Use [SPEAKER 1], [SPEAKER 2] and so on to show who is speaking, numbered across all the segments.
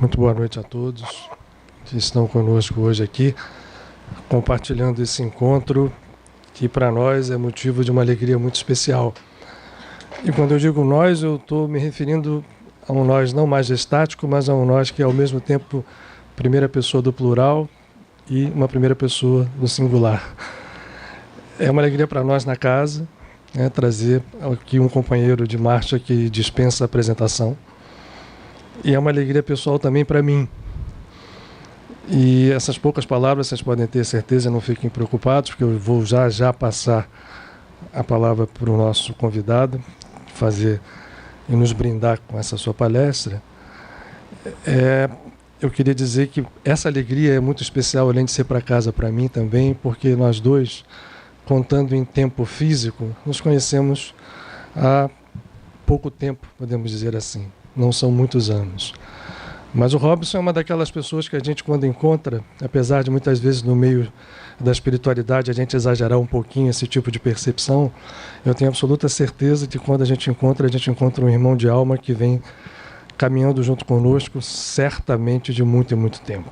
[SPEAKER 1] Muito boa noite a todos que estão conosco hoje aqui, compartilhando esse encontro que para nós é motivo de uma alegria muito especial. E quando eu digo nós, eu estou me referindo a um nós não majestático, mas a um nós que é ao mesmo tempo primeira pessoa do plural e uma primeira pessoa do singular. É uma alegria para nós na casa, né, trazer aqui um companheiro de marcha que dispensa a apresentação. E é uma alegria pessoal também para mim. E essas poucas palavras, vocês podem ter certeza, não fiquem preocupados, porque eu vou já passar a palavra para o nosso convidado, fazer e nos brindar com essa sua palestra. Eu queria dizer que essa alegria é muito especial, além de ser para casa para mim também, porque nós dois, contando em tempo físico, nos conhecemos há pouco tempo, podemos dizer assim. Não são muitos anos. Mas o Robson é uma daquelas pessoas que a gente, quando encontra, apesar de muitas vezes no meio da espiritualidade a gente exagerar um pouquinho esse tipo de percepção, eu tenho absoluta certeza de que quando a gente encontra um irmão de alma que vem caminhando junto conosco, certamente de muito e muito tempo.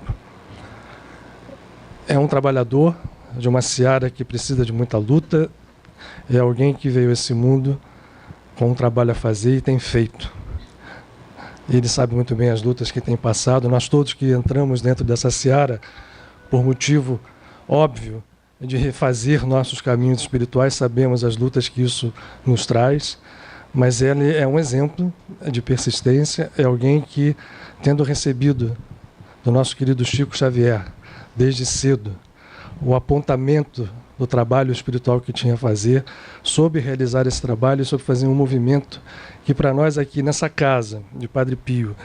[SPEAKER 1] É um trabalhador de uma seara que precisa de muita luta, é alguém que veio a esse mundo com um trabalho a fazer e tem feito. Ele sabe muito bem as lutas que tem passado. Nós todos que entramos dentro dessa seara, por motivo óbvio de refazer nossos caminhos espirituais, sabemos as lutas que isso nos traz, mas ele é um exemplo de persistência, é alguém que, tendo recebido do nosso querido Chico Xavier, desde cedo, o apontamento do trabalho espiritual que tinha a fazer, soube realizar esse trabalho e soube fazer um movimento que para nós aqui nessa casa de Padre Pio,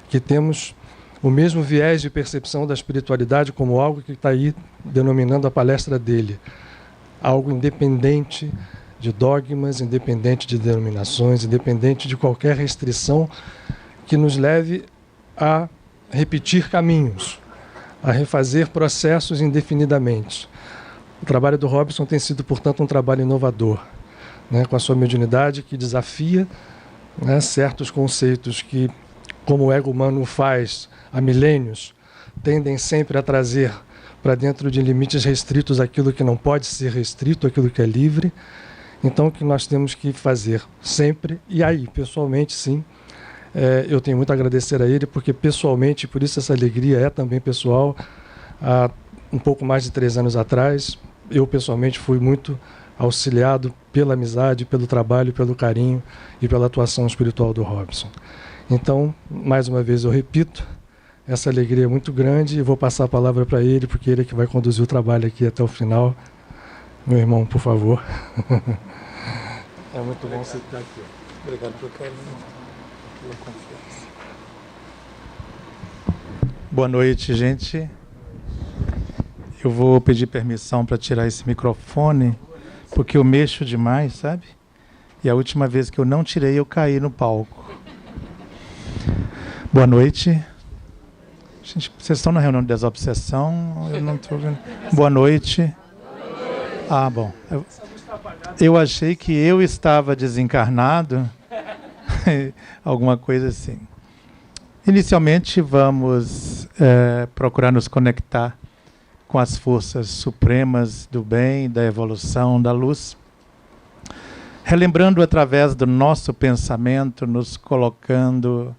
[SPEAKER 1] que temos o mesmo viés de percepção da espiritualidade como algo que está aí denominando a palestra dele, algo independente de dogmas, independente de denominações, independente de qualquer restrição que nos leve a repetir caminhos, a refazer processos indefinidamente. O trabalho do Robson tem sido, portanto, um trabalho inovador, né, com a sua mediunidade que desafia, né, certos conceitos que, como o ego humano faz há milênios, tendem sempre a trazer para dentro de limites restritos aquilo que não pode ser restrito, aquilo que é livre. Então, o que nós temos que fazer sempre, e aí, pessoalmente, sim, eu tenho muito a agradecer a ele, porque pessoalmente, por isso essa alegria é também pessoal. Há um pouco mais de 3 anos atrás, eu pessoalmente fui muito auxiliado pela amizade, pelo trabalho, pelo carinho e pela atuação espiritual do Robson. Então, mais uma vez eu repito, essa alegria é muito grande e vou passar a palavra para ele, porque ele é que vai conduzir o trabalho aqui até o final. Meu irmão, por favor. É muito bom você estar aqui. Obrigado pelo carinho, pela confiança.
[SPEAKER 2] Boa noite, gente. Eu vou pedir permissão para tirar esse microfone, porque eu mexo demais, sabe? E a última vez que eu não tirei, eu caí no palco. Boa noite. Gente, vocês estão na reunião de desobsessão? Eu não estou vendo. Boa noite. Ah, bom. Eu achei que eu estava desencarnado. Alguma coisa assim. Inicialmente, vamos procurar nos conectar com as forças supremas do bem, da evolução, da luz, relembrando através do nosso pensamento, nos colocando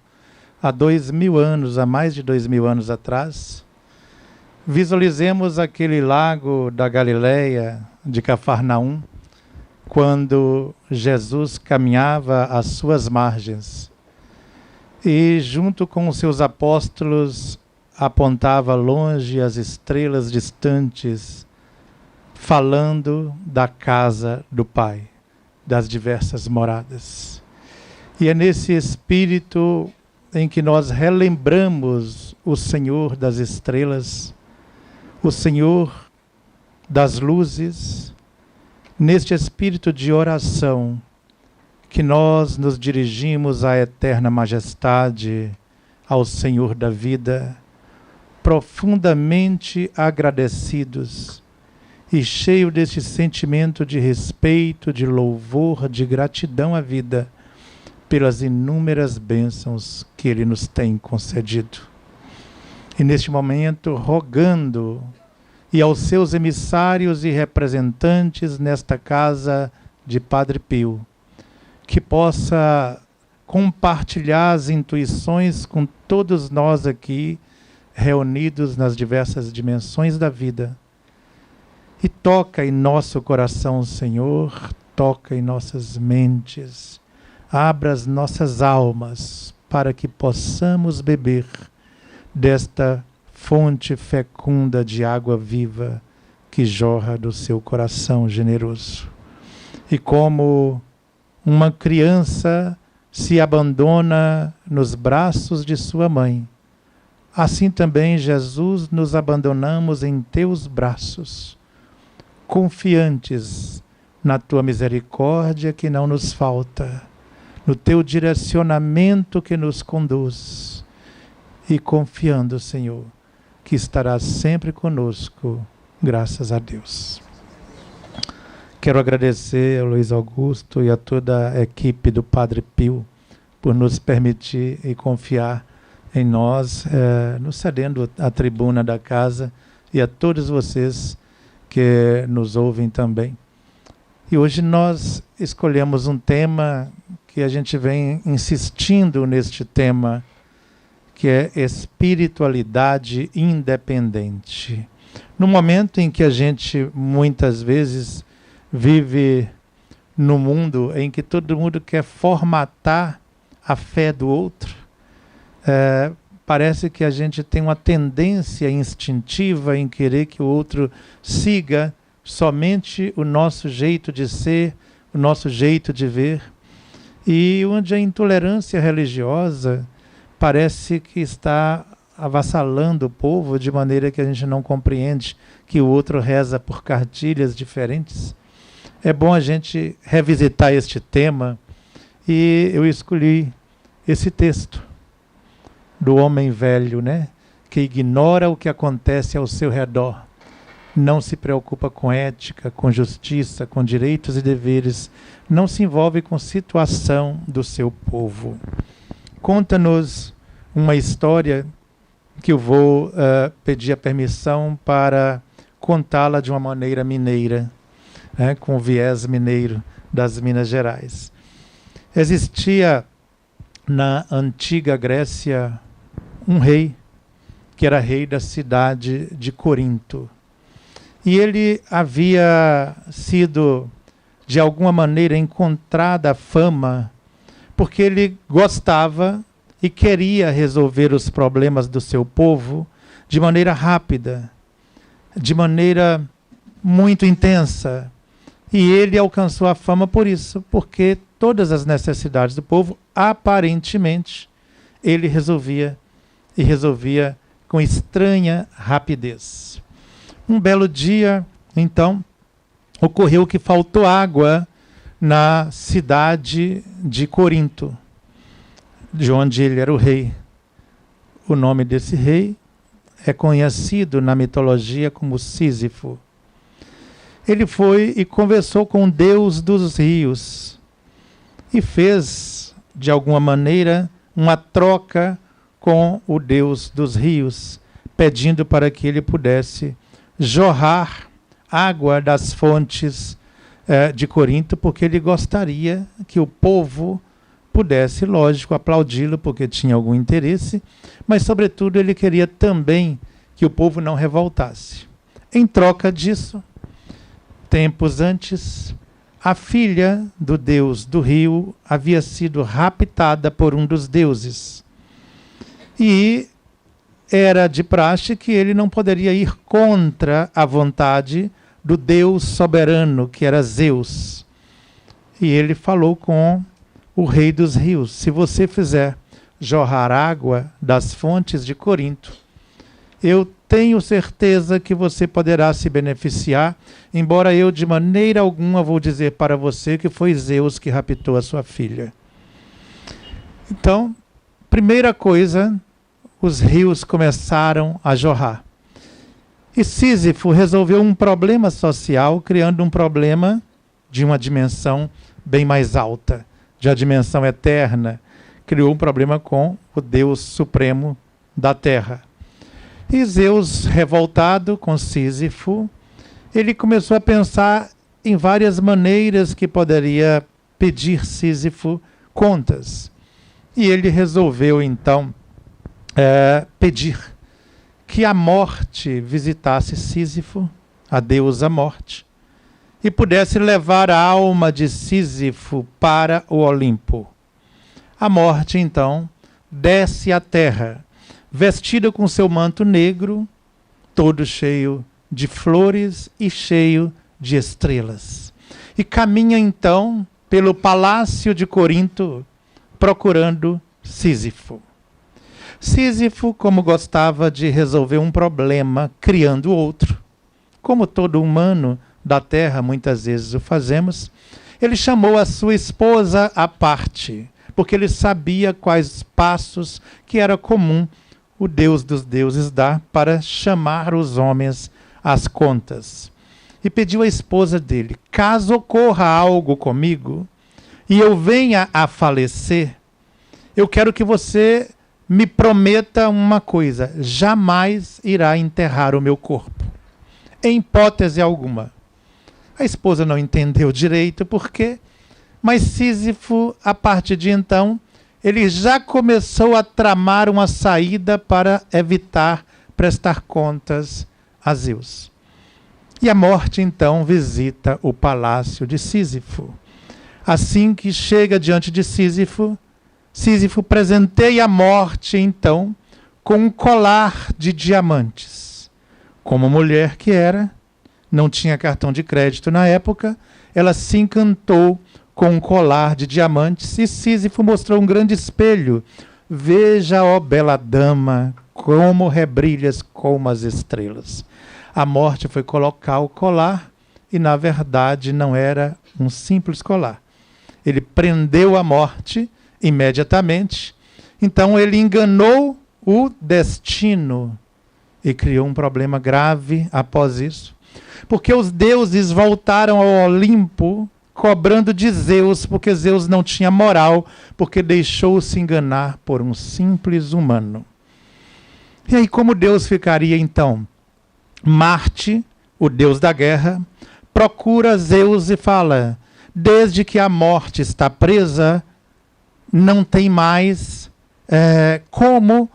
[SPEAKER 2] há 2000 anos, há mais de 2000 anos atrás. Visualizemos aquele lago da Galileia, de Cafarnaum, quando Jesus caminhava às suas margens e, junto com os seus apóstolos, apontava longe as estrelas distantes, falando da casa do Pai, das diversas moradas. E é nesse espírito em que nós relembramos o Senhor das estrelas, o Senhor das luzes, neste espírito de oração, que nós nos dirigimos à eterna majestade, ao Senhor da vida, profundamente agradecidos e cheio desse sentimento de respeito, de louvor, de gratidão à vida pelas inúmeras bênçãos que Ele nos tem concedido. e neste momento rogando, e aos seus emissários e representantes nesta casa de Padre Pio, que possa compartilhar as intuições com todos nós aqui, reunidos nas diversas dimensões da vida. E toca em nosso coração, Senhor, toca em nossas mentes, abra as nossas almas para que possamos beber desta fonte fecunda de água viva que jorra do seu coração generoso. E como uma criança se abandona nos braços de sua mãe, assim também, Jesus, nos abandonamos em teus braços, confiantes na tua misericórdia que não nos falta, no teu direcionamento que nos conduz, e confiando, Senhor, que estarás sempre conosco, graças a Deus. Quero agradecer ao Luiz Augusto e a toda a equipe do Padre Pio por nos permitir e confiar em nós, nos cedendo a tribuna da casa, e a todos vocês que nos ouvem também. E hoje nós escolhemos um tema que a gente vem insistindo neste tema, que é espiritualidade independente. No momento em que a gente muitas vezes vive no mundo em que todo mundo quer formatar a fé do outro, parece que a gente tem uma tendência instintiva em querer que o outro siga somente o nosso jeito de ser, o nosso jeito de ver, e onde a intolerância religiosa parece que está avassalando o povo de maneira que a gente não compreende que o outro reza por cartilhas diferentes. É bom a gente revisitar este tema, e eu escolhi esse texto do homem velho, né? Que ignora o que acontece ao seu redor, não se preocupa com ética, com justiça, com direitos e deveres, não se envolve com a situação do seu povo. Conta-nos uma história que eu vou pedir a permissão para contá-la de uma maneira mineira, com o viés mineiro das Minas Gerais. Existia na antiga Grécia um rei, que era rei da cidade de Corinto. E ele havia sido, de alguma maneira, encontrada a fama, porque ele gostava e queria resolver os problemas do seu povo de maneira rápida, de maneira muito intensa. E ele alcançou a fama por isso, porque todas as necessidades do povo, aparentemente, ele resolvia, e resolvia com estranha rapidez. Um belo dia, então, ocorreu que faltou água na cidade de Corinto, de onde ele era o rei. O nome desse rei é conhecido na mitologia como Sísifo. Ele foi e conversou com o Deus dos rios e fez, de alguma maneira, uma troca com o Deus dos rios, pedindo para que ele pudesse jorrar água das fontes de Corinto, porque ele gostaria que o povo pudesse, lógico, aplaudi-lo, porque tinha algum interesse, mas, sobretudo, ele queria também que o povo não revoltasse. Em troca disso, tempos antes, a filha do deus do rio havia sido raptada por um dos deuses. E era de praxe que ele não poderia ir contra a vontade do Deus soberano, que era Zeus. E ele falou com o rei dos rios: se você fizer jorrar água das fontes de Corinto, eu tenho certeza que você poderá se beneficiar, embora eu de maneira alguma vou dizer para você que foi Zeus que raptou a sua filha. Então, primeira coisa, os rios começaram a jorrar. E Sísifo resolveu um problema social, criando um problema de uma dimensão bem mais alta, de uma dimensão eterna. Criou um problema com o Deus Supremo da Terra. E Zeus, revoltado com Sísifo, ele começou a pensar em várias maneiras que poderia pedir Sísifo contas. E ele resolveu, então, pedir que a morte visitasse Sísifo, a deusa morte, e pudesse levar a alma de Sísifo para o Olimpo. A morte, então, desce à terra, vestida com seu manto negro, todo cheio de flores e cheio de estrelas. E caminha, então, pelo palácio de Corinto, procurando Sísifo. Sísifo, como gostava de resolver um problema criando outro, como todo humano da terra muitas vezes o fazemos, ele chamou a sua esposa à parte, porque ele sabia quais passos que era comum o Deus dos deuses dar para chamar os homens às contas. E pediu à esposa dele: caso ocorra algo comigo e eu venha a falecer, eu quero que você me prometa uma coisa: jamais irá enterrar o meu corpo, em hipótese alguma. A esposa não entendeu direito por quê, mas Sísifo, a partir de então, ele já começou a tramar uma saída para evitar prestar contas a Zeus. E a morte, então, visita o palácio de Sísifo. Assim que chega diante de Sísifo, Sísifo presenteia a morte, então, com um colar de diamantes. Como mulher que era, não tinha cartão de crédito na época, ela se encantou com um colar de diamantes, e Sísifo mostrou um grande espelho. Veja, ó bela dama, como rebrilhas como as estrelas. A morte foi colocar o colar, e na verdade não era um simples colar. Ele prendeu a morte imediatamente, então ele enganou o destino e criou um problema grave após isso, porque os deuses voltaram ao Olimpo cobrando de Zeus, porque Zeus não tinha moral, porque deixou-se enganar por um simples humano. E aí, como Deus ficaria então? Marte, o deus da guerra, procura Zeus e fala: desde que a morte está presa, não tem mais como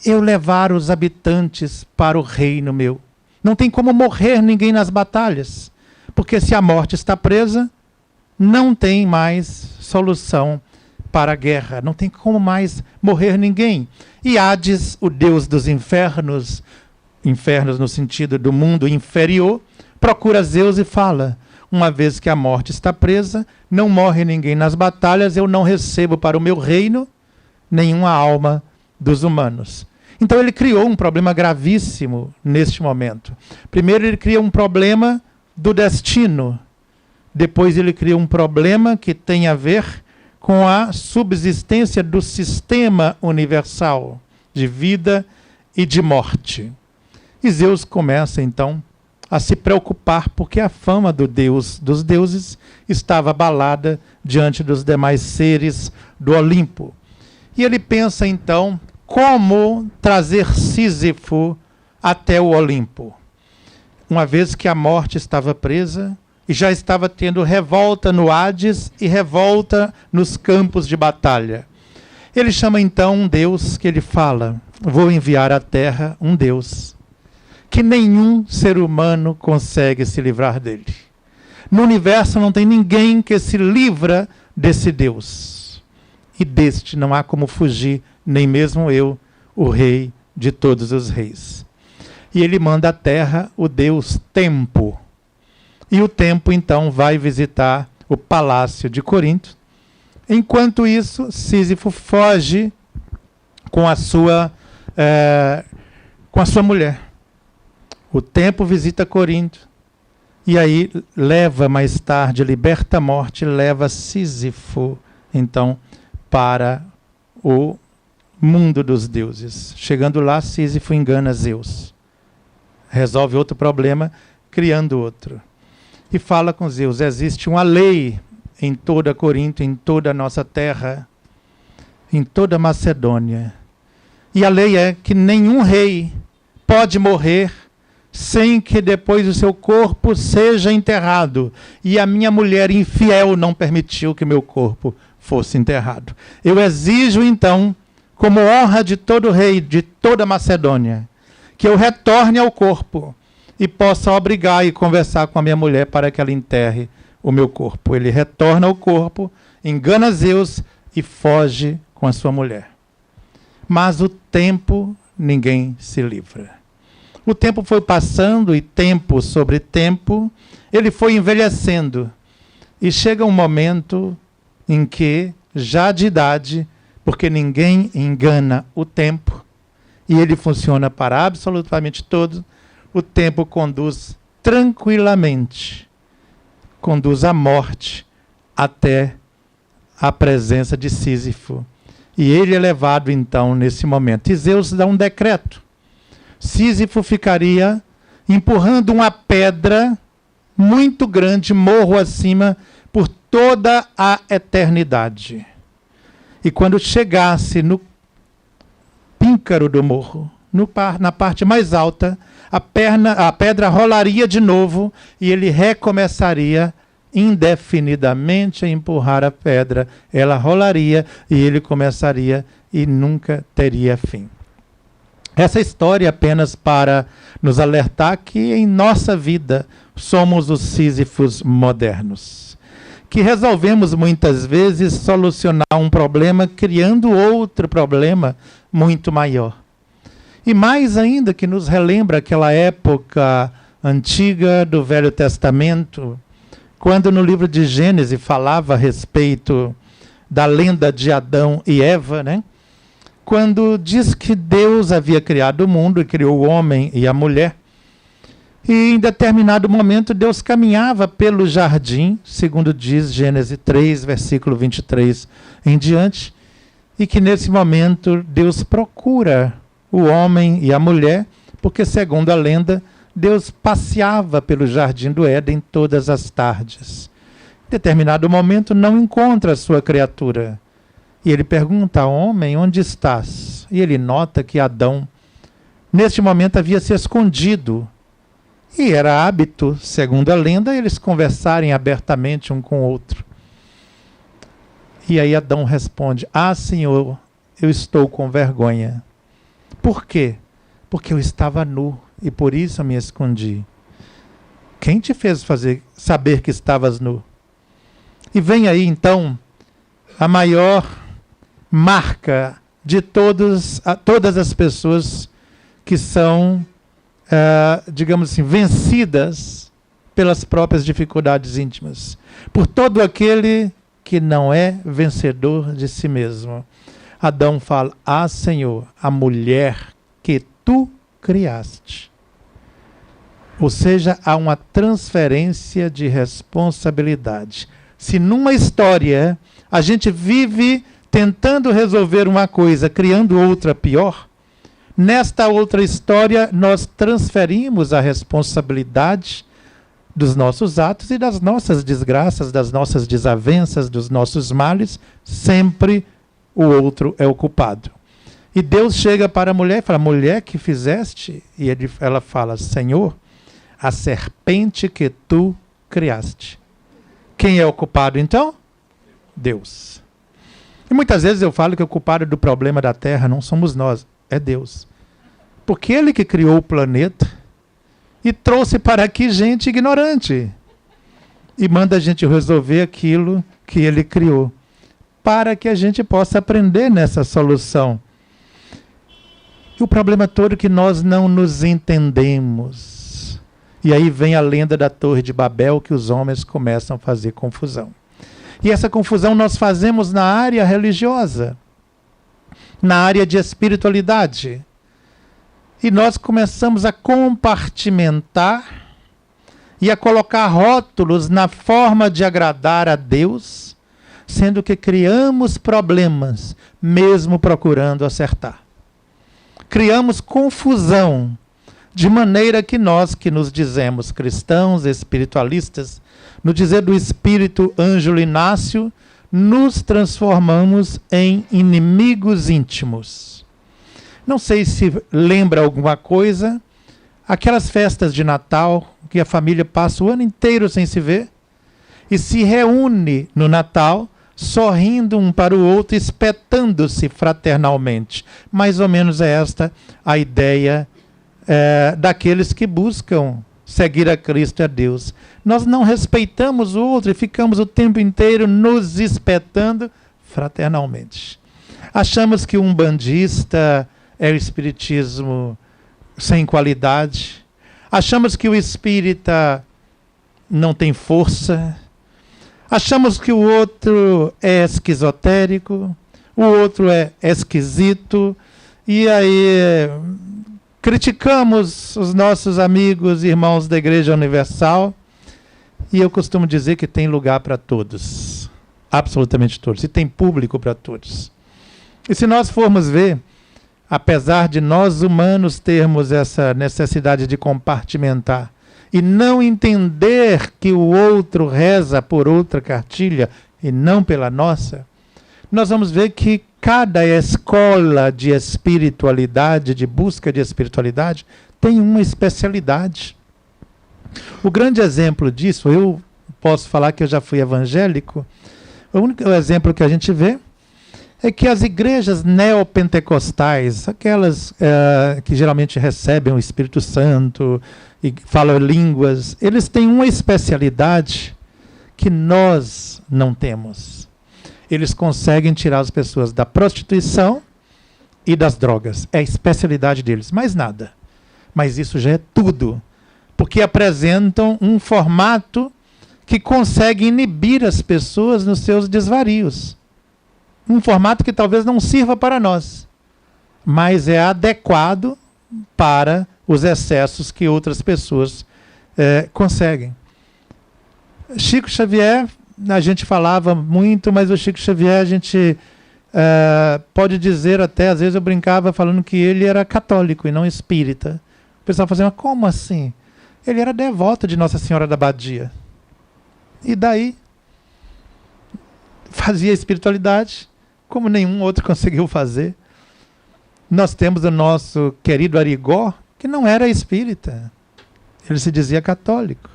[SPEAKER 2] eu levar os habitantes para o reino meu. Não tem como morrer ninguém nas batalhas, porque se a morte está presa, não tem mais solução para a guerra, não tem como mais morrer ninguém. E Hades, o deus dos infernos, infernos no sentido do mundo inferior, procura Zeus e fala: uma vez que a morte está presa, não morre ninguém nas batalhas, eu não recebo para o meu reino nenhuma alma dos humanos. Então ele criou um problema gravíssimo neste momento. Primeiro ele cria um problema do destino. Depois ele cria um problema que tem a ver com a subsistência do sistema universal de vida e de morte. E Zeus começa então a se preocupar, porque a fama do Deus dos deuses estava abalada diante dos demais seres do Olimpo. E ele pensa então como trazer Sísifo até o Olimpo. Uma vez que a morte estava presa e já estava tendo revolta no Hades e revolta nos campos de batalha. Ele chama então um Deus que ele fala: vou enviar à terra um Deus que nenhum ser humano consegue se livrar dele. No universo não tem ninguém que se livra desse Deus. E deste não há como fugir, nem mesmo eu, o rei de todos os reis. E ele manda à terra o Deus Tempo. E o Tempo então vai visitar o palácio de Corinto. Enquanto isso, Sísifo foge com a sua mulher. O Tempo visita Corinto. E aí leva mais tarde, liberta a morte, leva Sísifo então para o mundo dos deuses. Chegando lá, Sísifo engana Zeus. Resolve outro problema, criando outro. E fala com Zeus: existe uma lei em toda Corinto, em toda a nossa terra, em toda a Macedônia. E a lei é que nenhum rei pode morrer sem que depois o seu corpo seja enterrado. E a minha mulher infiel não permitiu que meu corpo fosse enterrado. Eu exijo, então, como honra de todo rei de toda a Macedônia, que eu retorne ao corpo e possa obrigar e conversar com a minha mulher para que ela enterre o meu corpo. Ele retorna ao corpo, engana Zeus e foge com a sua mulher. Mas o tempo, ninguém se livra. O tempo foi passando e tempo sobre tempo, ele foi envelhecendo. E chega um momento em que, já de idade, porque ninguém engana o tempo, e ele funciona para absolutamente todos, o tempo conduz tranquilamente, conduz à morte até a presença de Sísifo. E ele é levado, então, nesse momento. E Zeus dá um decreto. Sísifo ficaria empurrando uma pedra muito grande, morro acima, por toda a eternidade. E quando chegasse no píncaro do morro, na parte mais alta, a pedra rolaria de novo e ele recomeçaria indefinidamente a empurrar a pedra. Ela rolaria e ele começaria e nunca teria fim. Essa história é apenas para nos alertar que em nossa vida somos os Sísifos modernos, que resolvemos muitas vezes solucionar um problema criando outro problema muito maior. E mais ainda que nos relembra aquela época antiga do Velho Testamento, quando no livro de Gênesis falava a respeito da lenda de Adão e Eva, né? Quando diz que Deus havia criado o mundo e criou o homem e a mulher, e em determinado momento Deus caminhava pelo jardim, segundo diz Gênesis 3, versículo 23 em diante, e que nesse momento Deus procura o homem e a mulher, porque segundo a lenda, Deus passeava pelo jardim do Éden todas as tardes. Em determinado momento não encontra a sua criatura. E ele pergunta: homem, onde estás? E ele nota que Adão, neste momento, havia se escondido. E era hábito, segundo a lenda, eles conversarem abertamente um com o outro. E aí Adão responde: ah, Senhor, eu estou com vergonha. Por quê? Porque eu estava nu e por isso eu me escondi. Quem te fez saber que estavas nu? E vem aí, então, a maior marca de todas as pessoas que são, digamos assim, vencidas pelas próprias dificuldades íntimas. Por todo aquele que não é vencedor de si mesmo. Adão fala: ah, Senhor, a mulher que tu criaste. Ou seja, há uma transferência de responsabilidade. Se numa história a gente vive tentando resolver uma coisa, criando outra pior, nesta outra história nós transferimos a responsabilidade dos nossos atos e das nossas desgraças, das nossas desavenças, dos nossos males. Sempre o outro é o culpado. E Deus chega para a mulher e fala: mulher, que fizeste? E ela fala: Senhor, a serpente que tu criaste. Quem é o culpado então? Deus. E muitas vezes eu falo que o culpado do problema da Terra não somos nós, é Deus. Porque Ele que criou o planeta e trouxe para aqui gente ignorante. E manda a gente resolver aquilo que Ele criou, para que a gente possa aprender nessa solução. E o problema todo é que nós não nos entendemos. E aí vem a lenda da Torre de Babel, que os homens começam a fazer confusão. E essa confusão nós fazemos na área religiosa, na área de espiritualidade. E nós começamos a compartimentar e a colocar rótulos na forma de agradar a Deus, sendo que criamos problemas, mesmo procurando acertar. Criamos confusão, de maneira que nós, que nos dizemos cristãos, espiritualistas, no dizer do espírito Ângelo Inácio, nos transformamos em inimigos íntimos. Não sei se lembra alguma coisa, aquelas festas de Natal que a família passa o ano inteiro sem se ver e se reúne no Natal, sorrindo um para o outro, espetando-se fraternalmente. Mais ou menos é esta a ideia daqueles que buscam seguir a Cristo e a Deus. Nós não respeitamos o outro e ficamos o tempo inteiro nos espetando fraternalmente. Achamos que um umbandista é o espiritismo sem qualidade. Achamos que o espírita não tem força. Achamos que o outro é esquizotérico, o outro é esquisito, e aí criticamos os nossos amigos e irmãos da Igreja Universal, e eu costumo dizer que tem lugar para todos, absolutamente todos, e tem público para todos. E se nós formos ver, apesar de nós humanos termos essa necessidade de compartimentar, e não entender que o outro reza por outra cartilha e não pela nossa, nós vamos ver que cada escola de espiritualidade, de busca de espiritualidade, tem uma especialidade. O grande exemplo disso, eu posso falar que eu já fui evangélico, o único exemplo que a gente vê é que as igrejas neopentecostais, aquelas que geralmente recebem o Espírito Santo e falam línguas, eles têm uma especialidade que nós não temos. Eles conseguem tirar as pessoas da prostituição e das drogas. É a especialidade deles, mais nada. Mas isso já é tudo, porque apresentam um formato que consegue inibir as pessoas nos seus desvarios. Um formato que talvez não sirva para nós, mas é adequado para os excessos que outras pessoas conseguem. Chico Xavier, a gente falava muito, mas o Chico Xavier a gente pode dizer até, às vezes eu brincava falando que ele era católico e não espírita. O pessoal fazia, mas como assim? Ele era devoto de Nossa Senhora da Badia. E daí? Fazia espiritualidade como nenhum outro conseguiu fazer. Nós temos o nosso querido Arigó, que não era espírita. Ele se dizia católico.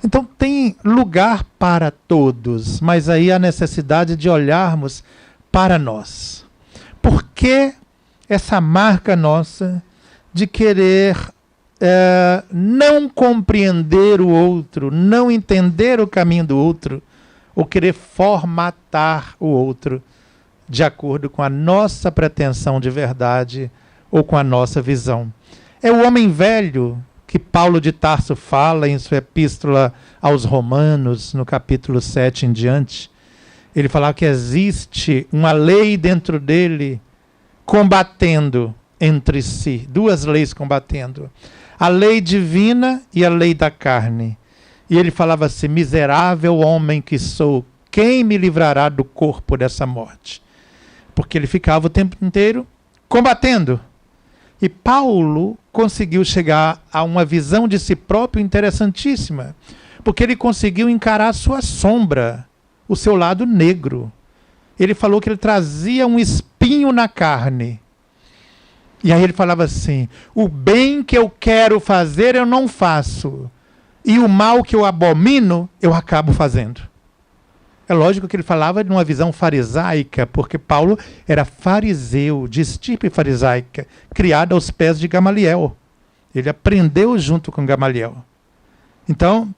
[SPEAKER 2] Então tem lugar para todos, mas aí a necessidade de olharmos para nós. Por que essa marca nossa de querer não compreender o outro, não entender o caminho do outro, ou querer formatar o outro de acordo com a nossa pretensão de verdade ou com a nossa visão? É o homem velho que Paulo de Tarso fala em sua epístola aos Romanos, no capítulo 7 em diante. Ele fala que existe uma lei dentro dele combatendo entre si, duas leis combatendo, a lei divina e a lei da carne. E ele falava assim, miserável homem que sou, quem me livrará do corpo dessa morte? Porque ele ficava o tempo inteiro combatendo. E Paulo conseguiu chegar a uma visão de si próprio interessantíssima, porque ele conseguiu encarar a sua sombra, o seu lado negro. Ele falou que ele trazia um espinho na carne. E aí ele falava assim, o bem que eu quero fazer eu não faço, e o mal que eu abomino, eu acabo fazendo. É lógico que ele falava de uma visão farisaica, porque Paulo era fariseu, de estirpe farisaica, criado aos pés de Gamaliel. Ele aprendeu junto com Gamaliel. Então,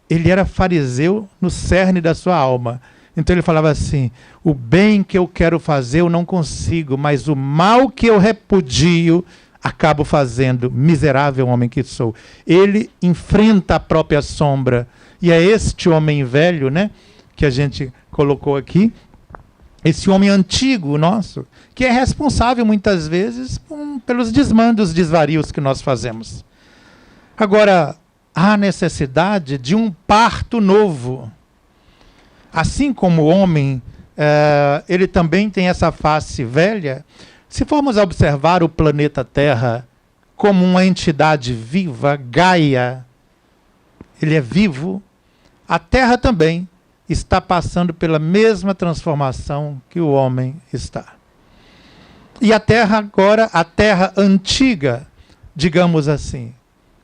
[SPEAKER 2] ele era fariseu no cerne da sua alma. Então ele falava assim, o bem que eu quero fazer eu não consigo, mas o mal que eu repudio, acabo fazendo, miserável homem que sou. Ele enfrenta a própria sombra. E é este homem velho, né, que a gente colocou aqui, esse homem antigo nosso, que é responsável muitas vezes pelos desmandos, desvarios que nós fazemos. Agora, há necessidade de um parto novo. Assim como o homem, ele também tem essa face velha. Se formos observar o planeta Terra como uma entidade viva, Gaia, ele é vivo, a Terra também está passando pela mesma transformação que o homem está. E a terra agora, a terra antiga, digamos assim,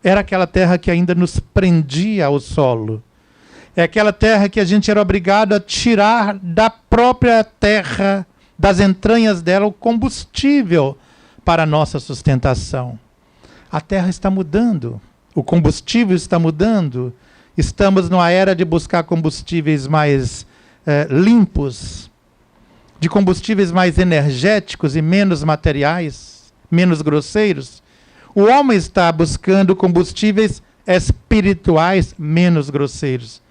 [SPEAKER 2] era aquela terra que ainda nos prendia ao solo. É aquela terra que a gente era obrigado a tirar da própria terra, das entranhas dela, o combustível para a nossa sustentação. A terra está mudando, o combustível está mudando. Estamos numa era de buscar combustíveis mais limpos, de combustíveis mais energéticos e menos materiais, menos grosseiros. O homem está buscando combustíveis espirituais menos grosseiros,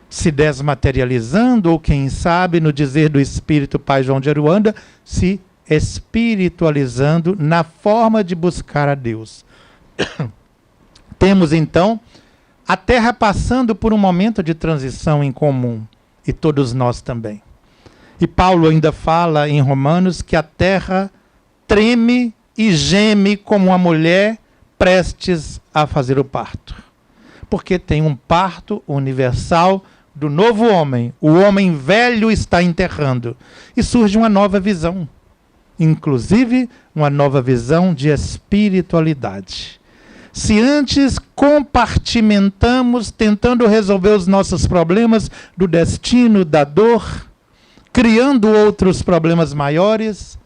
[SPEAKER 2] se desmaterializando, ou quem sabe, no dizer do Espírito Pai João de Aruanda, se espiritualizando na forma de buscar a Deus. Temos então a terra passando por um momento de transição em comum, e todos nós também. E Paulo ainda fala em Romanos que a terra treme e geme como uma mulher prestes a fazer o parto. Porque tem um parto universal do novo homem. O homem velho está enterrando. E surge uma nova visão. Inclusive, uma nova visão de espiritualidade. Se antes compartimentamos, tentando resolver os nossos problemas do destino, da dor, criando outros problemas maiores,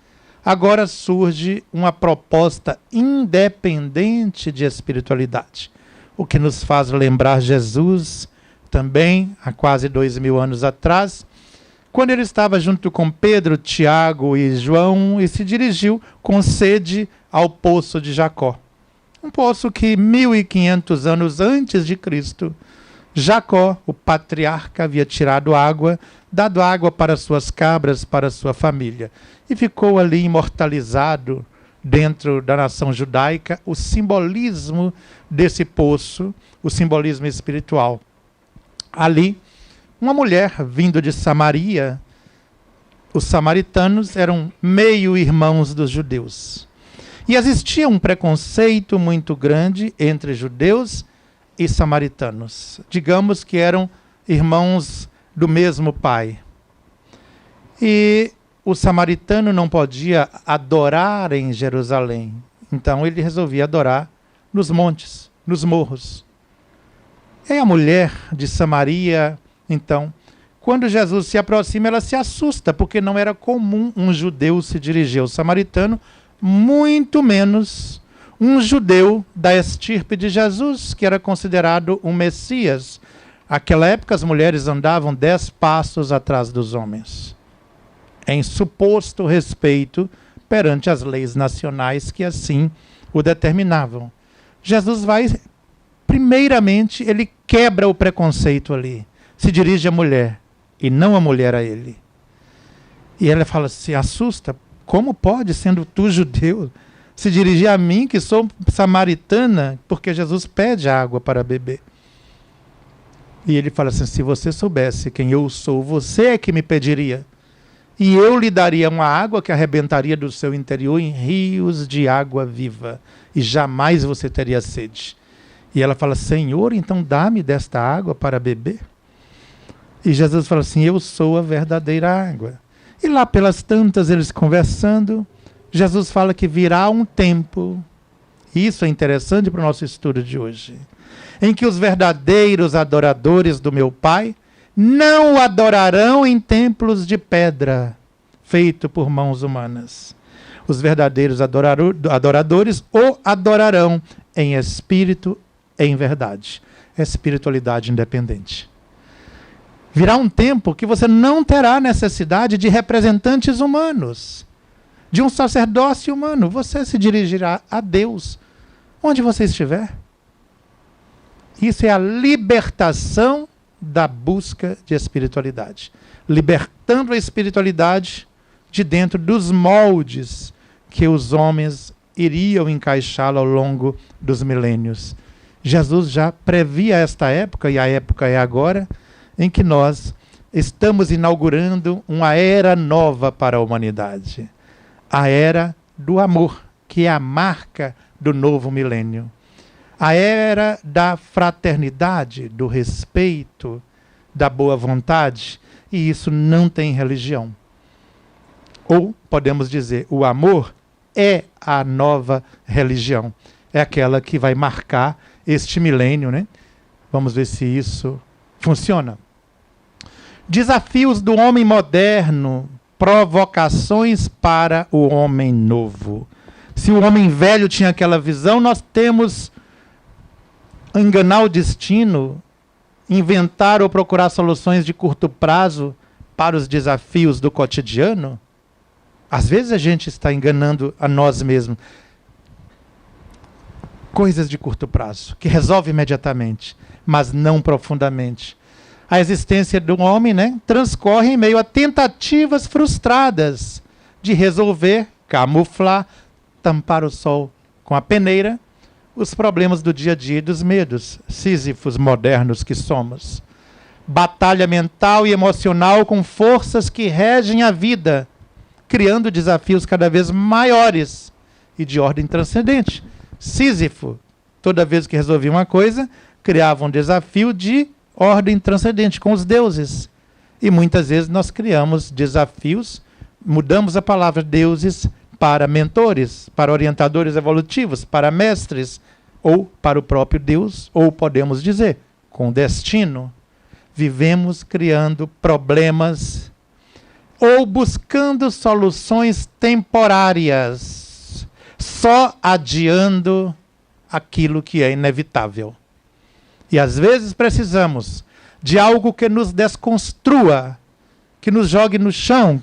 [SPEAKER 2] agora surge uma proposta independente de espiritualidade. O que nos faz lembrar Jesus, também, há quase 2000 anos atrás, quando ele estava junto com Pedro, Tiago e João e se dirigiu com sede ao poço de Jacó. Um poço que 1500 anos antes de Cristo, Jacó, o patriarca, havia tirado água, dado água para suas cabras, para sua família. E ficou ali imortalizado dentro da nação judaica o simbolismo desse poço, o simbolismo espiritual. Ali, uma mulher vindo de Samaria, os samaritanos eram meio-irmãos dos judeus. E existia um preconceito muito grande entre judeus e samaritanos. Digamos que eram irmãos do mesmo pai. E o samaritano não podia adorar em Jerusalém. Então ele resolvia adorar nos montes, nos morros. E a mulher de Samaria, então, quando Jesus se aproxima, ela se assusta, porque não era comum um judeu se dirigir ao samaritano, muito menos um judeu da estirpe de Jesus, que era considerado um Messias. Naquela época, as mulheres andavam 10 passos atrás dos homens, em suposto respeito perante as leis nacionais que assim o determinavam. Jesus vai, primeiramente, ele quebra o preconceito ali, se dirige à mulher, e não a mulher a ele. E ela fala, se assusta, como pode, sendo tu judeu, se dirigir a mim, que sou samaritana, porque Jesus pede água para beber. E ele fala assim, se você soubesse quem eu sou, você é que me pediria. E eu lhe daria uma água que arrebentaria do seu interior em rios de água viva. E jamais você teria sede. E ela fala, Senhor, então dá-me desta água para beber. E Jesus fala assim, eu sou a verdadeira água. E lá pelas tantas, eles conversando, Jesus fala que virá um tempo, e isso é interessante para o nosso estudo de hoje, em que os verdadeiros adoradores do meu Pai não o adorarão em templos de pedra, feito por mãos humanas. Os verdadeiros adoradores o adorarão em espírito e em verdade. Espiritualidade independente. Virá um tempo que você não terá necessidade de representantes humanos, de um sacerdócio humano. Você se dirigirá a Deus, onde você estiver. Isso é a libertação da busca de espiritualidade. Libertando a espiritualidade de dentro dos moldes que os homens iriam encaixá-la ao longo dos milênios. Jesus já previa esta época, e a época é agora, em que nós estamos inaugurando uma era nova para a humanidade. A era do amor, que é a marca do novo milênio. A era da fraternidade, do respeito, da boa vontade, e isso não tem religião. Ou, podemos dizer, o amor é a nova religião. É aquela que vai marcar este milênio, né? Vamos ver se isso funciona. Desafios do homem moderno, provocações para o homem novo. Se o homem velho tinha aquela visão, nós temos enganar o destino, inventar ou procurar soluções de curto prazo para os desafios do cotidiano. Às vezes a gente está enganando a nós mesmos. Coisas de curto prazo, que resolve imediatamente, mas não profundamente. A existência do homem, né, transcorre em meio a tentativas frustradas de resolver, camuflar, tampar o sol com a peneira, os problemas do dia a dia e dos medos, sísifos modernos que somos. Batalha mental e emocional com forças que regem a vida, criando desafios cada vez maiores e de ordem transcendente. Sísifo, toda vez que resolvia uma coisa, criava um desafio de ordem transcendente com os deuses. E muitas vezes nós criamos desafios, mudamos a palavra deuses para mentores, para orientadores evolutivos, para mestres, ou para o próprio Deus, ou podemos dizer, com destino. Vivemos criando problemas ou buscando soluções temporárias, só adiando aquilo que é inevitável. E às vezes precisamos de algo que nos desconstrua, que nos jogue no chão,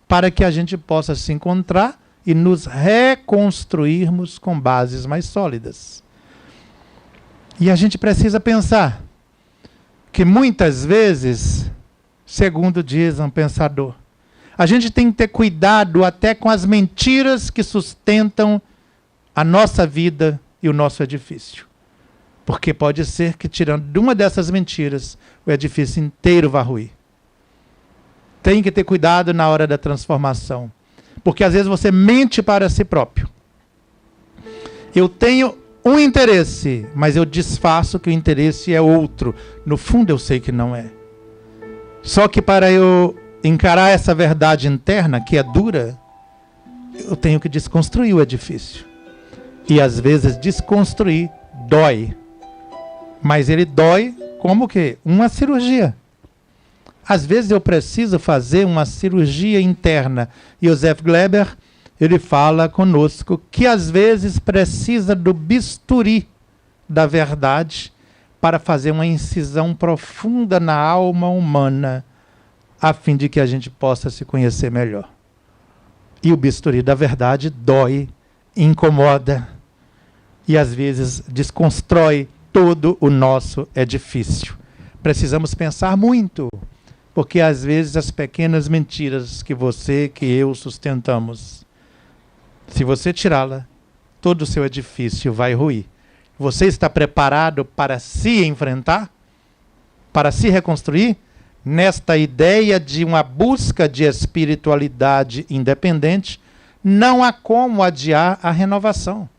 [SPEAKER 2] para que a gente possa se encontrar e nos reconstruirmos com bases mais sólidas. E a gente precisa pensar que muitas vezes, segundo diz um pensador, a gente tem que ter cuidado até com as mentiras que sustentam a nossa vida e o nosso edifício. Porque pode ser que, tirando de uma dessas mentiras, o edifício inteiro vá ruir. Tem que ter cuidado na hora da transformação. Porque às vezes você mente para si próprio. Eu tenho um interesse, mas eu disfarço que o interesse é outro. No fundo eu sei que não é. Só que para eu encarar essa verdade interna, que é dura, eu tenho que desconstruir o edifício. E às vezes desconstruir dói. Mas ele dói como que? Uma cirurgia. Às vezes eu preciso fazer uma cirurgia interna. E o Zef Gleber, ele fala conosco que às vezes precisa do bisturi da verdade para fazer uma incisão profunda na alma humana, a fim de que a gente possa se conhecer melhor. E o bisturi da verdade dói, incomoda e às vezes desconstrói todo o nosso edifício. Precisamos pensar muito, porque às vezes as pequenas mentiras que você, que eu sustentamos, se você tirá-la, todo o seu edifício vai ruir. Você está preparado para se enfrentar? Para se reconstruir? Nesta ideia de uma busca de espiritualidade independente, não há como adiar a renovação.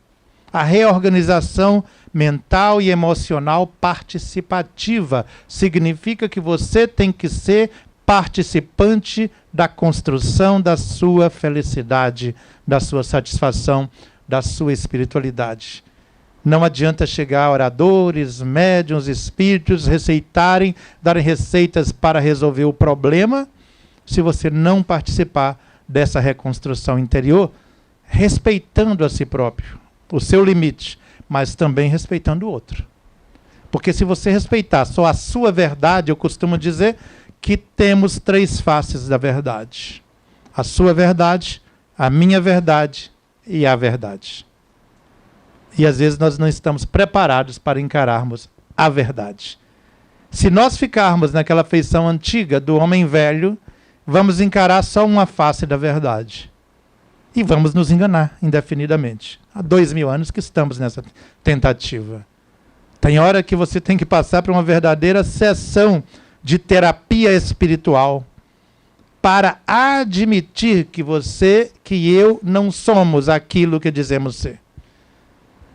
[SPEAKER 2] A reorganização mental e emocional participativa significa que você tem que ser participante da construção da sua felicidade, da sua satisfação, da sua espiritualidade. Não adianta chegar oradores, médiuns, espíritos, receitarem, darem receitas para resolver o problema, se você não participar dessa reconstrução interior, respeitando a si próprio, o seu limite, mas também respeitando o outro. Porque se você respeitar só a sua verdade, eu costumo dizer que temos 3 faces da verdade. A sua verdade, a minha verdade e a verdade. E às vezes nós não estamos preparados para encararmos a verdade. Se nós ficarmos naquela feição antiga do homem velho, vamos encarar só uma face da verdade. E vamos nos enganar indefinidamente. Há 2000 anos que estamos nessa tentativa. Tem hora que você tem que passar por uma verdadeira sessão de terapia espiritual para admitir que você, que eu, não somos aquilo que dizemos ser.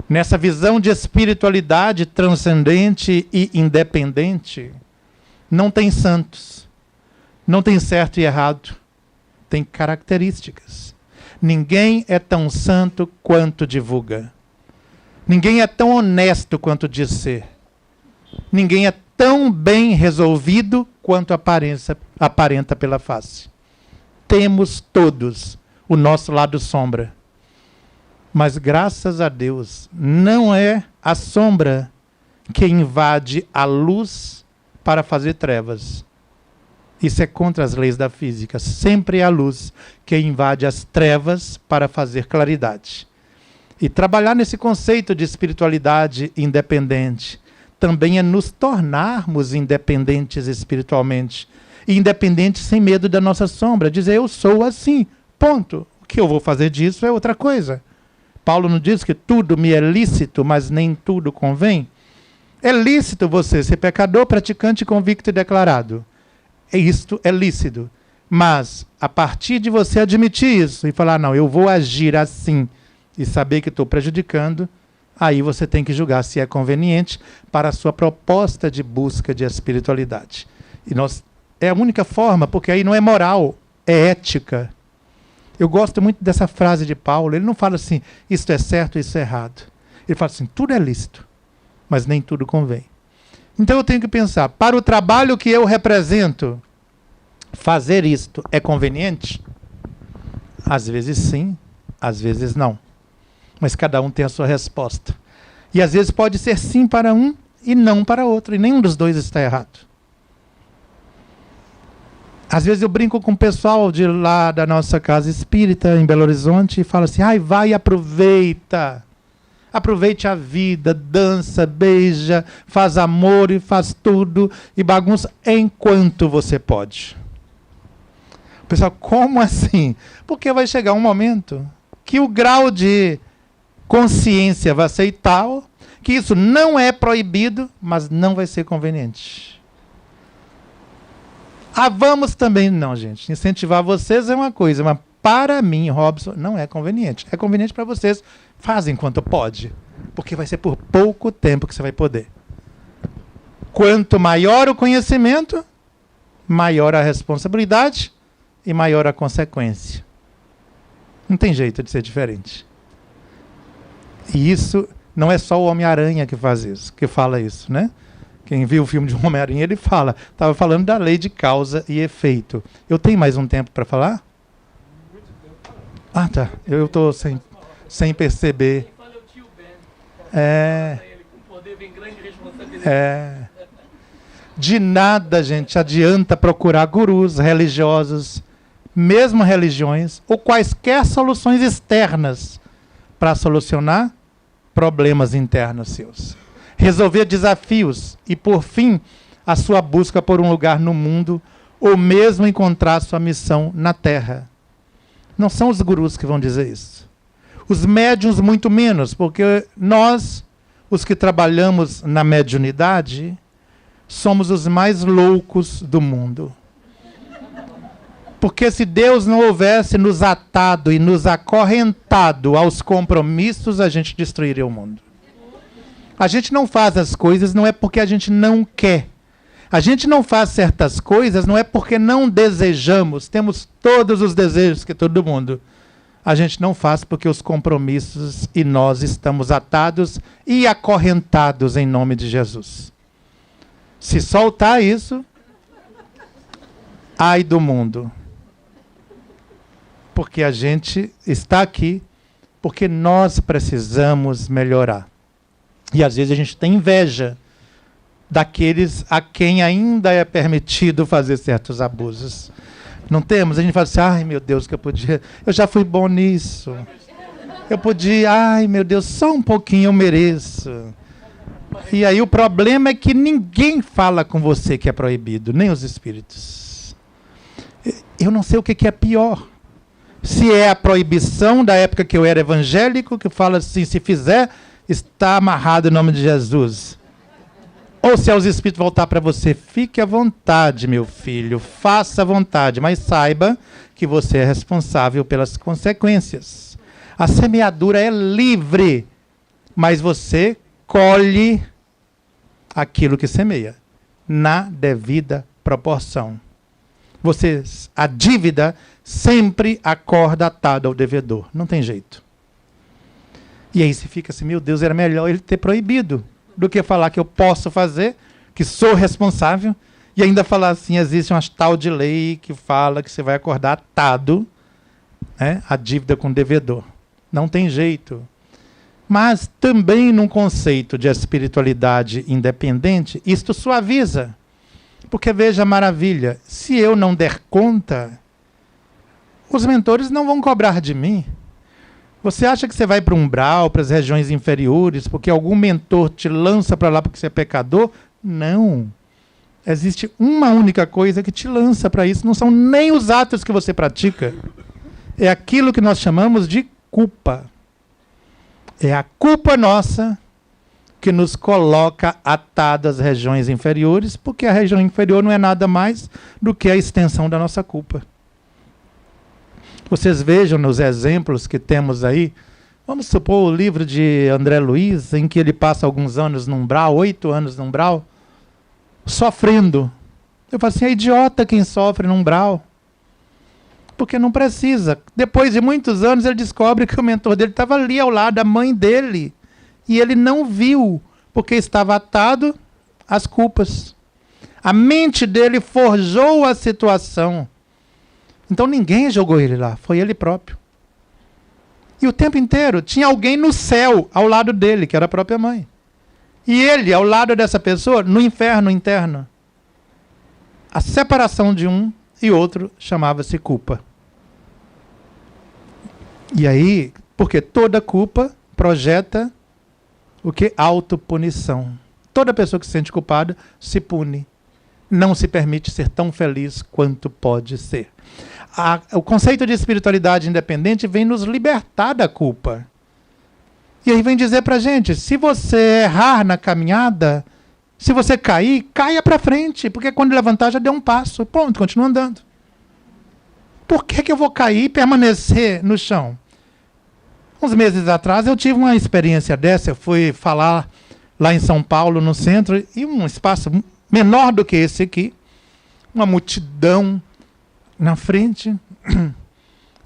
[SPEAKER 2] Nessa visão de espiritualidade transcendente e independente, não tem santos, não tem certo e errado, tem características. Ninguém é tão santo quanto divulga. Ninguém é tão honesto quanto diz ser. Ninguém é tão bem resolvido quanto aparenta pela face. Temos todos o nosso lado sombra. Mas graças a Deus, não é a sombra que invade a luz para fazer trevas. Isso é contra as leis da física. Sempre é a luz que invade as trevas para fazer claridade. E trabalhar nesse conceito de espiritualidade independente também é nos tornarmos independentes espiritualmente. E independentes sem medo da nossa sombra. Dizer, eu sou assim, ponto. O que eu vou fazer disso é outra coisa. Paulo não diz que tudo me é lícito, mas nem tudo convém? É lícito você ser pecador, praticante, convicto e declarado. Isto é lícito. Mas, a partir de você admitir isso e falar, não, eu vou agir assim, e saber que estou prejudicando, aí você tem que julgar se é conveniente para a sua proposta de busca de espiritualidade. É a única forma, porque aí não é moral, é ética. Eu gosto muito dessa frase de Paulo. Ele não fala assim, isto é certo, isso é errado. Ele fala assim, tudo é lícito, mas nem tudo convém. Então eu tenho que pensar, para o trabalho que eu represento, fazer isto é conveniente? Às vezes sim, às vezes não. Mas cada um tem a sua resposta. E às vezes pode ser sim para um e não para outro. E nenhum dos dois está errado. Às vezes eu brinco com o pessoal de lá da nossa casa espírita em Belo Horizonte e falo assim, vai e aproveita. Aproveite a vida, dança, beija, faz amor e faz tudo e bagunça enquanto você pode. O pessoal, como assim? Porque vai chegar um momento que o grau de consciência vai ser tal que isso não é proibido, mas não vai ser conveniente. Vamos também, não, gente, incentivar vocês é uma coisa, mas para mim, Robson, não é conveniente. É conveniente para vocês, fazem enquanto pode, porque vai ser por pouco tempo que você vai poder. Quanto maior o conhecimento, maior a responsabilidade e maior a consequência. Não tem jeito de ser diferente. E isso não é só o Homem-Aranha que faz isso, que fala isso, né? Quem viu o filme de Homem-Aranha, ele estava falando da lei de causa e efeito. Eu tenho mais um tempo para falar? Tá. Eu estou sem perceber. De nada, gente, adianta procurar gurus religiosos, mesmo religiões, ou quaisquer soluções externas para solucionar problemas internos seus. Resolver desafios e, por fim, a sua busca por um lugar no mundo, ou mesmo encontrar sua missão na Terra. Não são os gurus que vão dizer isso. Os médiuns muito menos, porque nós, os que trabalhamos na mediunidade, somos os mais loucos do mundo. Porque se Deus não houvesse nos atado e nos acorrentado aos compromissos, a gente destruiria o mundo. A gente não faz as coisas não é porque a gente não quer. A gente não faz certas coisas não é porque não desejamos. Temos todos os desejos que todo mundo. A gente não faz porque os compromissos e nós estamos atados e acorrentados em nome de Jesus. Se soltar isso, ai do mundo. Porque a gente está aqui porque nós precisamos melhorar. E às vezes a gente tem inveja daqueles a quem ainda é permitido fazer certos abusos. Não temos? A gente fala assim, ai meu Deus, que eu já fui bom nisso. Eu podia, ai meu Deus, só um pouquinho eu mereço. E aí o problema é que ninguém fala com você que é proibido, nem os espíritos. Eu não sei o que é pior. Se é a proibição da época que eu era evangélico, que fala assim, se fizer, está amarrado em nome de Jesus. Ou se é os espíritos voltar para você, fique à vontade, meu filho, faça à vontade, mas saiba que você é responsável pelas consequências. A semeadura é livre, mas você colhe aquilo que semeia, na devida proporção. A dívida sempre acorda atada ao devedor. Não tem jeito. E aí você fica assim, meu Deus, era melhor ele ter proibido do que falar que eu posso fazer, que sou responsável, e ainda falar assim, existe uma tal de lei que fala que você vai acordar atado, né, a dívida com o devedor. Não tem jeito. Mas também num conceito de espiritualidade independente, isto suaviza. Porque veja a maravilha, se eu não der conta, os mentores não vão cobrar de mim. Você acha que você vai para o umbral, para as regiões inferiores, porque algum mentor te lança para lá porque você é pecador? Não. Existe uma única coisa que te lança para isso. Não são nem os atos que você pratica. É aquilo que nós chamamos de culpa. É a culpa nossa que nos coloca atados às regiões inferiores, porque a região inferior não é nada mais do que a extensão da nossa culpa. Vocês vejam nos exemplos que temos aí, vamos supor o livro de André Luiz, em que ele passa alguns anos no umbral, 8 anos no umbral, sofrendo. Eu falo assim, é idiota quem sofre no umbral. Porque não precisa. Depois de muitos anos ele descobre que o mentor dele estava ali ao lado da mãe dele. E ele não viu, porque estava atado às culpas. A mente dele forjou a situação. Então ninguém jogou ele lá, foi ele próprio. E o tempo inteiro tinha alguém no céu ao lado dele, que era a própria mãe. E ele, ao lado dessa pessoa, no inferno interno. A separação de um e outro chamava-se culpa. E aí, porque toda culpa projeta o que? Autopunição. Toda pessoa que se sente culpada se pune. Não se permite ser tão feliz quanto pode ser. O conceito de espiritualidade independente vem nos libertar da culpa. E aí vem dizer pra gente, se você errar na caminhada, se você cair, caia para frente, porque quando levantar já deu um passo, pronto, continua andando. Por que eu vou cair e permanecer no chão? Uns meses atrás eu tive uma experiência dessa, eu fui falar lá em São Paulo, no centro, e um espaço menor do que esse aqui, uma multidão na frente,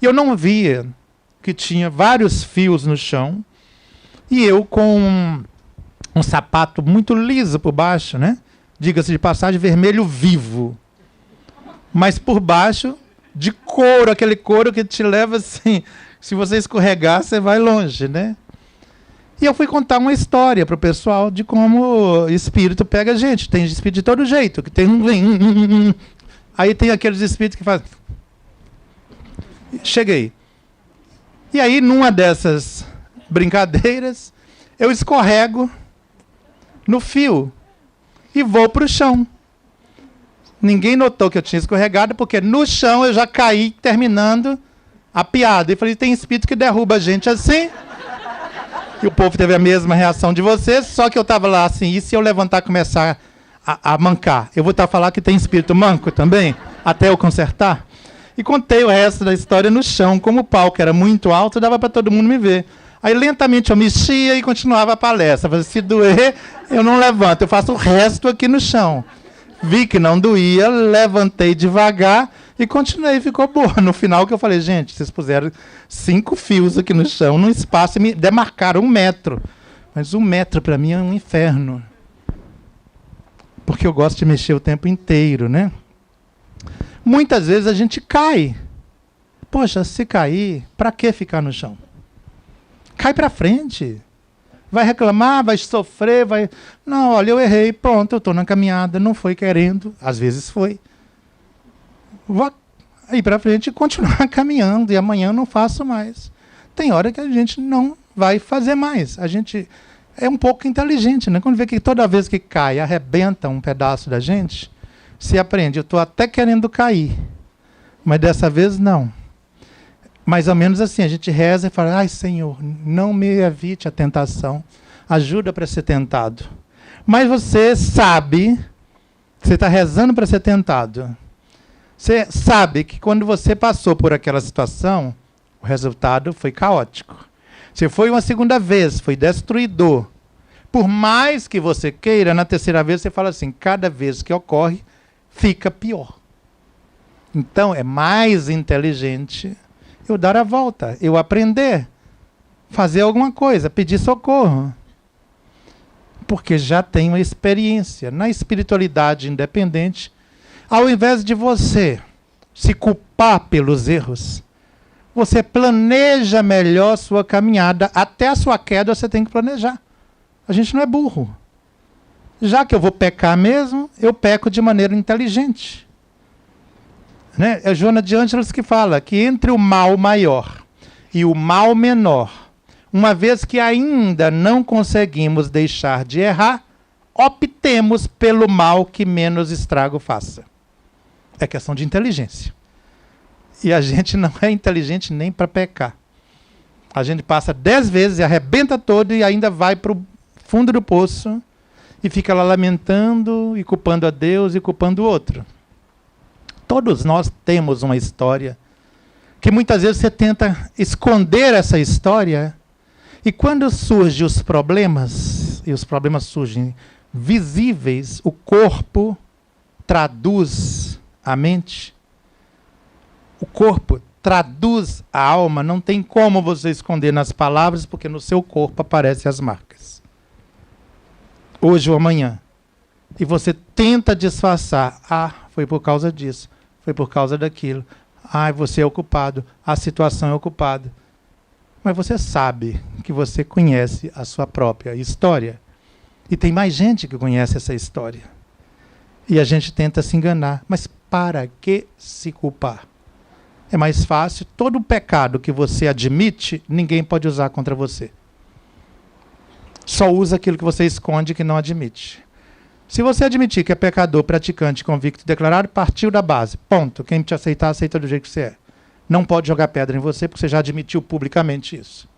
[SPEAKER 2] e eu não via que tinha vários fios no chão, e eu com um sapato muito liso por baixo, né? Diga-se de passagem, vermelho vivo, mas por baixo de couro, aquele couro que te leva assim, se você escorregar, você vai longe, né? E eu fui contar uma história para o pessoal de como o espírito pega a gente. Tem espírito de todo jeito, que tem aí tem aqueles espíritos que fazem. Cheguei. E aí, numa dessas brincadeiras, eu escorrego no fio e vou para o chão. Ninguém notou que eu tinha escorregado, porque no chão eu já caí terminando a piada. E falei, tem espírito que derruba a gente assim. E o povo teve a mesma reação de vocês, só que eu estava lá assim, e se eu levantar e começar a mancar? Eu vou estar falando que tem espírito manco também, até eu consertar? E contei o resto da história no chão, como o palco era muito alto, dava para todo mundo me ver. Aí lentamente eu mexia e continuava a palestra. Falei, se doer, eu não levanto, eu faço o resto aqui no chão. Vi que não doía, levantei devagar e continuei, ficou boa. No final que eu falei, gente, vocês puseram 5 fios aqui no chão, num espaço, e me demarcaram 1 metro. Mas 1 metro para mim é um inferno. Porque eu gosto de mexer o tempo inteiro, né? Muitas vezes a gente cai. Poxa, se cair, para que ficar no chão? Cai para frente. Vai reclamar, vai sofrer, vai... Não, olha, eu errei, pronto, eu estou na caminhada, não foi querendo, às vezes foi. Vou ir para frente e continuar caminhando, e amanhã não faço mais. Tem hora que a gente não vai fazer mais. A gente é um pouco inteligente, né? Quando vê que toda vez que cai, arrebenta um pedaço da gente, se aprende, eu estou até querendo cair, mas dessa vez não. Mais ou menos assim, a gente reza e fala, ai Senhor, não me evite a tentação, ajuda para ser tentado. Mas você sabe que você está rezando para ser tentado. Você sabe que quando você passou por aquela situação, o resultado foi caótico. Se foi uma segunda vez, foi destruidor. Por mais que você queira, na terceira vez você fala assim, cada vez que ocorre, fica pior. Então, é mais inteligente eu dar a volta, eu aprender, fazer alguma coisa, pedir socorro. Porque já tenho experiência. Na espiritualidade independente, ao invés de você se culpar pelos erros, você planeja melhor sua caminhada. Até a sua queda você tem que planejar. A gente não é burro. Já que eu vou pecar mesmo, eu peco de maneira inteligente. Né? É Joana de Ângeles que fala que entre o mal maior e o mal menor, uma vez que ainda não conseguimos deixar de errar, optemos pelo mal que menos estrago faça. É questão de inteligência. E a gente não é inteligente nem para pecar. A gente passa 10 vezes e arrebenta todo e ainda vai para o fundo do poço e fica lá lamentando e culpando a Deus e culpando o outro. Todos nós temos uma história que muitas vezes você tenta esconder essa história e quando surgem os problemas, e os problemas surgem visíveis, o corpo traduz a mente, o corpo traduz a alma, não tem como você esconder nas palavras, porque no seu corpo aparecem as marcas. Hoje ou amanhã. E você tenta disfarçar. Ah, foi por causa disso, foi por causa daquilo. Ah, você é o culpado, a situação é o culpado. Mas você sabe que você conhece a sua própria história. E tem mais gente que conhece essa história. E a gente tenta se enganar. Mas para que se culpar? É mais fácil. Todo pecado que você admite, ninguém pode usar contra você. Só usa aquilo que você esconde que não admite. Se você admitir que é pecador, praticante, convicto, declarado, partiu da base. Ponto. Quem te aceitar, aceita do jeito que você é. Não pode jogar pedra em você, porque você já admitiu publicamente isso.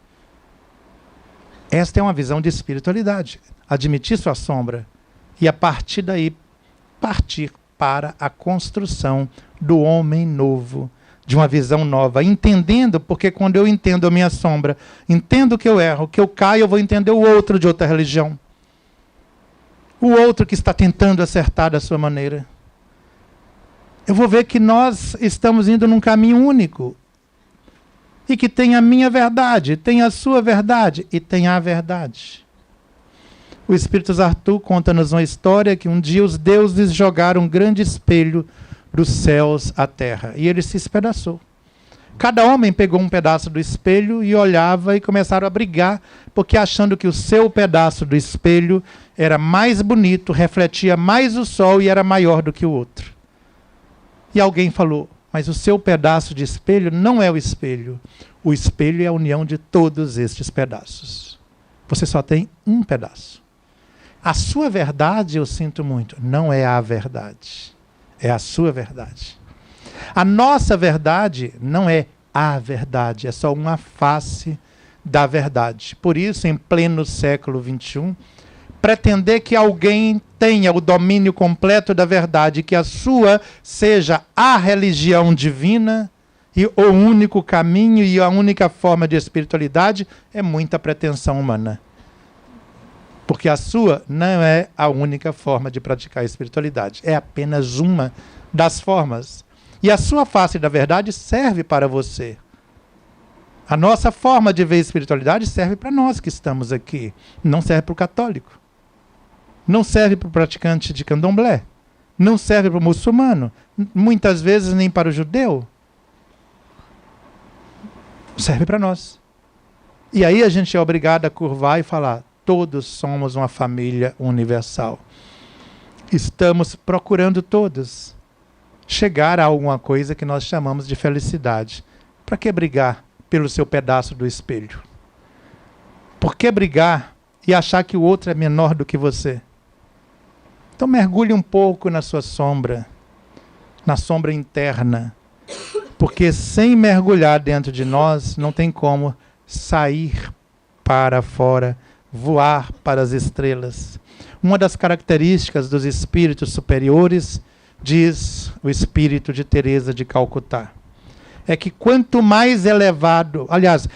[SPEAKER 2] Esta é uma visão de espiritualidade. Admitir sua sombra e, a partir daí, partir para a construção do homem novo, de uma visão nova. Entendendo, porque quando eu entendo a minha sombra, entendo que eu erro, que eu caio, eu vou entender o outro de outra religião. O outro que está tentando acertar da sua maneira. Eu vou ver que nós estamos indo num caminho único. E que tem a minha verdade, tem a sua verdade e tem a verdade. O Espírito Zartu conta-nos uma história que um dia os deuses jogaram um grande espelho dos céus à terra. E ele se espedaçou. Cada homem pegou um pedaço do espelho e olhava e começaram a brigar, porque achando que o seu pedaço do espelho era mais bonito, refletia mais o sol e era maior do que o outro. E alguém falou, mas o seu pedaço de espelho não é o espelho. O espelho é a união de todos estes pedaços. Você só tem um pedaço. A sua verdade, eu sinto muito, não é a verdade. É a sua verdade. A nossa verdade não é a verdade, é só uma face da verdade. Por isso, em pleno século XXI, pretender que alguém tenha o domínio completo da verdade, que a sua seja a religião divina, e o único caminho e a única forma de espiritualidade, é muita pretensão humana. Porque a sua não é a única forma de praticar a espiritualidade. É apenas uma das formas. E a sua face da verdade serve para você. A nossa forma de ver a espiritualidade serve para nós que estamos aqui. Não serve para o católico. Não serve para o praticante de candomblé. Não serve para o muçulmano. Muitas vezes nem para o judeu. Serve para nós. E aí a gente é obrigado a curvar e falar, todos somos uma família universal. Estamos procurando todos chegar a alguma coisa que nós chamamos de felicidade. Para que brigar pelo seu pedaço do espelho? Por que brigar e achar que o outro é menor do que você? Então mergulhe um pouco na sua sombra, na sombra interna, porque sem mergulhar dentro de nós, não tem como sair para fora, voar para as estrelas. Uma das características dos espíritos superiores, diz o espírito de Teresa de Calcutá, é que quanto mais elevado, aliás,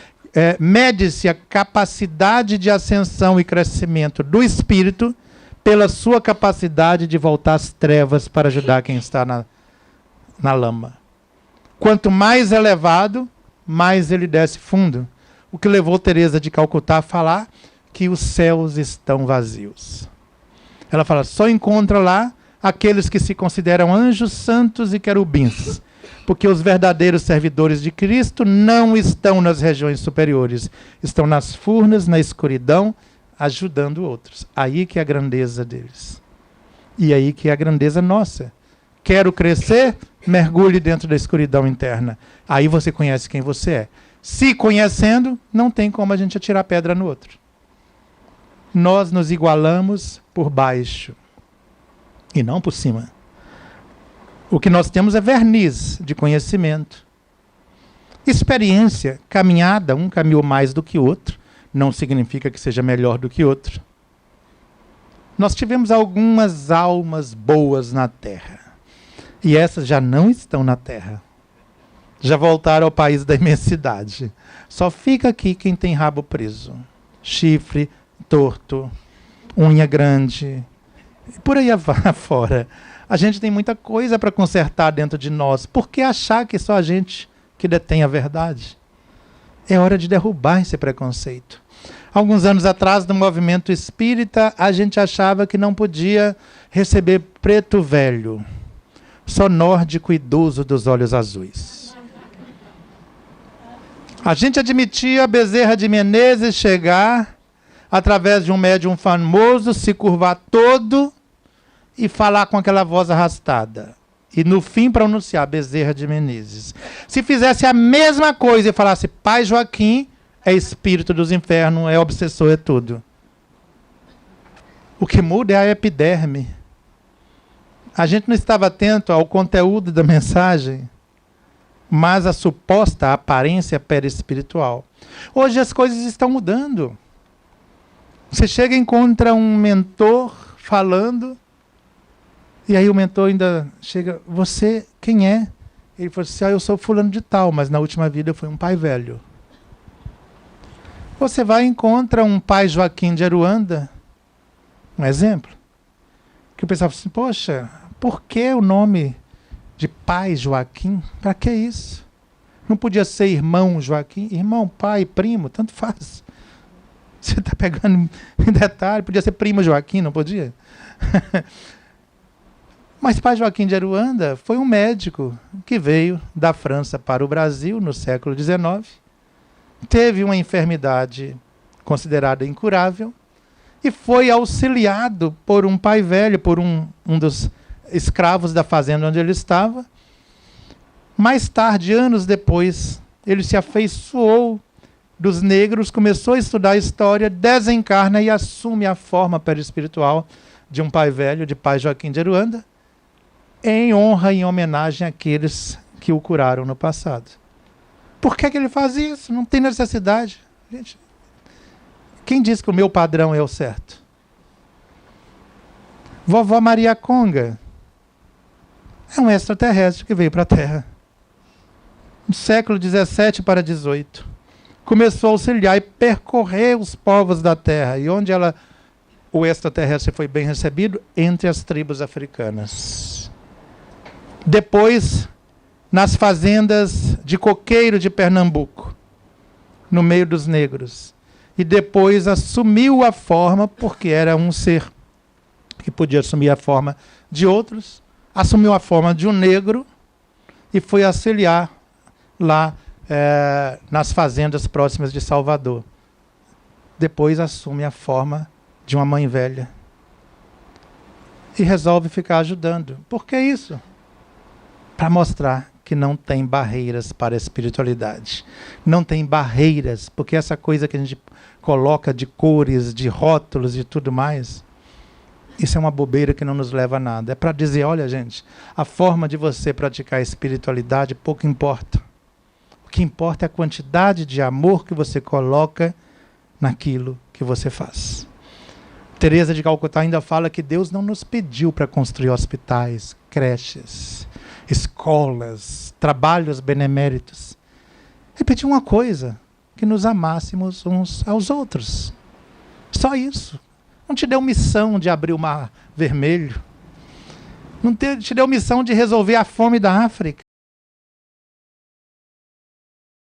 [SPEAKER 2] mede-se a capacidade de ascensão e crescimento do espírito pela sua capacidade de voltar às trevas para ajudar quem está na lama. Quanto mais elevado, mais ele desce fundo. O que levou Teresa de Calcutá a falar que os céus estão vazios. Ela fala, só encontra lá aqueles que se consideram anjos santos e querubins, porque os verdadeiros servidores de Cristo não estão nas regiões superiores, estão nas furnas, na escuridão, ajudando outros. Aí que é a grandeza deles. E aí que é a grandeza nossa. Quero crescer? Mergulhe dentro da escuridão interna. Aí você conhece quem você é. Se conhecendo, não tem como a gente atirar pedra no outro. Nós nos igualamos por baixo e não por cima. O que nós temos é verniz de conhecimento. Experiência, caminhada, um caminhou mais do que o outro, não significa que seja melhor do que outro. Nós tivemos algumas almas boas na Terra. E essas já não estão na Terra. Já voltaram ao país da imensidade. Só fica aqui quem tem rabo preso. Chifre torto, unha grande, e por aí afora. A gente tem muita coisa para consertar dentro de nós. Por que achar que é só a gente que detém a verdade? É hora de derrubar esse preconceito. Alguns anos atrás, no movimento espírita, a gente achava que não podia receber preto velho, só nórdico idoso dos olhos azuis. A gente admitia Bezerra de Menezes chegar, através de um médium famoso, se curvar todo e falar com aquela voz arrastada. E no fim pronunciar Bezerra de Menezes. Se fizesse a mesma coisa e falasse Pai Joaquim, é espírito dos infernos, é obsessor, é tudo. O que muda é a epiderme. A gente não estava atento ao conteúdo da mensagem, mas a suposta aparência perispiritual. Hoje as coisas estão mudando. Você chega e encontra um mentor falando, e aí o mentor ainda chega, você quem é? Ele falou assim, eu sou fulano de tal, mas na última vida eu fui um pai velho. Você vai e encontra um pai Joaquim de Aruanda, um exemplo, que o pessoal fala assim, poxa, por que o nome de pai Joaquim? Para que isso? Não podia ser irmão Joaquim? Irmão, pai, primo, tanto faz. Você está pegando em detalhe, podia ser primo Joaquim, não podia? Mas pai Joaquim de Aruanda foi um médico que veio da França para o Brasil no século XIX, teve uma enfermidade considerada incurável e foi auxiliado por um pai velho, por um dos escravos da fazenda onde ele estava. Mais tarde, anos depois, ele se afeiçoou dos negros, começou a estudar a história, desencarna e assume a forma perispiritual de um pai velho, de pai Joaquim de Aruanda, em honra e em homenagem àqueles que o curaram no passado. Por que ele faz isso? Não tem necessidade. Gente, quem diz que o meu padrão é o certo? Vovó Maria Conga é um extraterrestre que veio para a Terra. No século 17 para 18. Começou a auxiliar e percorrer os povos da Terra. E onde o extraterrestre foi bem recebido? Entre as tribos africanas. Depois, nas fazendas de coqueiro de Pernambuco, no meio dos negros. E depois assumiu a forma, porque era um ser que podia assumir a forma de outros, assumiu a forma de um negro e foi auxiliar lá nas fazendas próximas de Salvador. Depois assume a forma de uma mãe velha e resolve ficar ajudando. Por que isso? Para mostrar que não tem barreiras para a espiritualidade. Não tem barreiras, porque essa coisa que a gente coloca de cores, de rótulos e tudo mais, isso é uma bobeira que não nos leva a nada. É para dizer, olha gente, a forma de você praticar a espiritualidade pouco importa. O que importa é a quantidade de amor que você coloca naquilo que você faz. Teresa de Calcutá ainda fala que Deus não nos pediu para construir hospitais, creches, escolas, trabalhos beneméritos. Ele pediu uma coisa, que nos amássemos uns aos outros. Só isso. Não te deu missão de abrir o Mar Vermelho. Não te deu missão de resolver a fome da África.